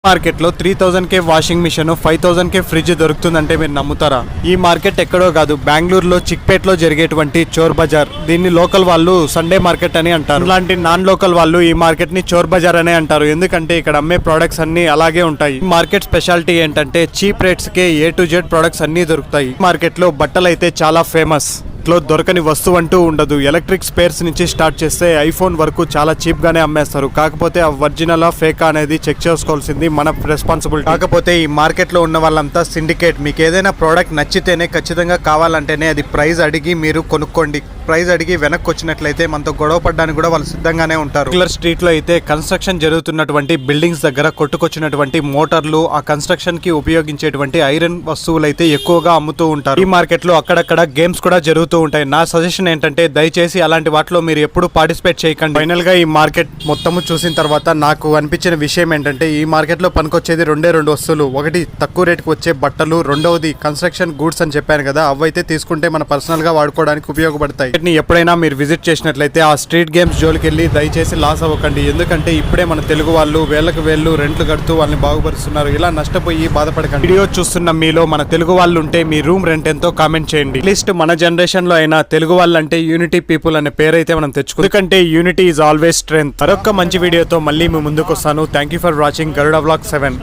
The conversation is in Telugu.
మార్కెట్ లో 3000 కే వాషింగ్ మిషన్ 5000 కే ఫ్రిడ్జ్ దొరుకుతుందంటే మీరు నమ్ముతారా? ఈ మార్కెట్ ఎక్కడో కాదు, బెంగళూరులో చిక్పేట్లో జరిగేటువంటి చోర్ బజార్. దీన్ని లోకల్ వాళ్ళు సండే మార్కెట్ అని అంటారు. ఇలాంటి నాన్ లోకల్ వాళ్ళు ఈ మార్కెట్ ని చోర్ బజార్ అనే అంటారు, ఎందుకంటే ఇక్కడ అమ్మే ప్రొడక్ట్స్ అన్ని అలాగే ఉంటాయి. ఈ మార్కెట్ స్పెషాలిటీ ఏంటంటే cheap rates K A to Z products అన్ని దొరుకుతాయి. మార్కెట్ లో బట్టలు అయితే చాలా ఫేమస్. లో దొరకని వస్తువు అంటూ ఉండదు. ఎలక్ట్రిక్ స్పేర్స్ నుంచి స్టార్ట్ చేస్తే ఐఫోన్ వరకు చాలా చీప్ గానే అమ్మేస్తారు. కాకపోతే ఆ ఒరిజినల్ ఫేకా అనేది చెక్ చేసుకోవాల్సింది మన రెస్పాన్సిబిలిటీ. కాకపోతే ఈ మార్కెట్ లో ఉన్న వాళ్ళంతా సిండికేట్. మీకు ఏదైనా ప్రోడక్ట్ నచ్చితేనే, ఖచ్చితంగా కావాలంటేనే అది ప్రైస్ అడిగి మీరు కొనుక్కోండి. ప్రైస్ అడిగి వెనక్కి వచ్చినట్లయితే మనతో గొడవ పడడానికి కూడా వాళ్ళు సిద్ధంగానే ఉంటారు. రెగ్యులర్ స్ట్రీట్ లో అయితే కన్స్ట్రక్షన్ జరుగుతున్నటువంటి బిల్డింగ్స్ దగ్గర కొట్టుకొచ్చినటువంటి మోటార్లు, ఆ కన్స్ట్రక్షన్ కి ఉపయోగించేటువంటి ఐరన్ వస్తువులు అయితే ఎక్కువగా అమ్ముతూ ఉంటారు. ఈ మార్కెట్ లో అక్కడక్కడ గేమ్స్ కూడా జరుగుతూ ఉంటాయి. నా సజెషన్ ఏంటంటే దయచేసి అలాంటి వాటిలో మీరు ఎప్పుడు పార్టిసిపేట్ చేయకండి. ఫైనల్ గా ఈ మార్కెట్ మొత్తము చూసిన తర్వాత నాకు అనిపించిన విషయం ఏంటంటే ఈ మార్కెట్ లో పనికొచ్చేది రెండు వస్తువులు. ఒకటి తక్కువ రేటుకి వచ్చే బట్టలు, రెండవది కన్స్ట్రక్షన్ గూడ్స్ అని చెప్పాను కదా, అవైతే తీసుకుంటే మన పర్సనల్ గా వాడుకోవడానికి ఉపయోగపడతాయి. ఎప్పుడైనా మీరు విజిట్ చేసినట్లయితే ఆ స్ట్రీట్ గేమ్స్ జోలికి వెళ్ళి దయచేసి లాస్ అవ్వకండి. ఎందుకంటే ఇప్పుడే మన తెలుగు వాళ్ళు వేలకు వేళ్ళు రెంట్లు కడుతూ వాళ్ళని బాగుపరుస్తున్నారు. ఇలా నష్టపోయి బాధపడకండి. వీడియో చూస్తున్న మీలో మన తెలుగు వాళ్ళు ఉంటే మీ రూమ్ రెంట్ ఎంతో కామెంట్ చేయండి. అట్లీస్ట్ మన జనరేషన్ లో అయినా తెలుగు వాళ్ళు అంటే యూనిటీ పీపుల్ అనే పేరైతే మనం తెచ్చుకుంటాం. ఎందుకంటే యూనిటీ ఈజ్ ఆల్వేస్ స్ట్రెంగ్త్. మరొక మంచి వీడియోతో మళ్ళీ మీ ముందుకు వస్తాను. Thank you for watching Garuda vlog 7.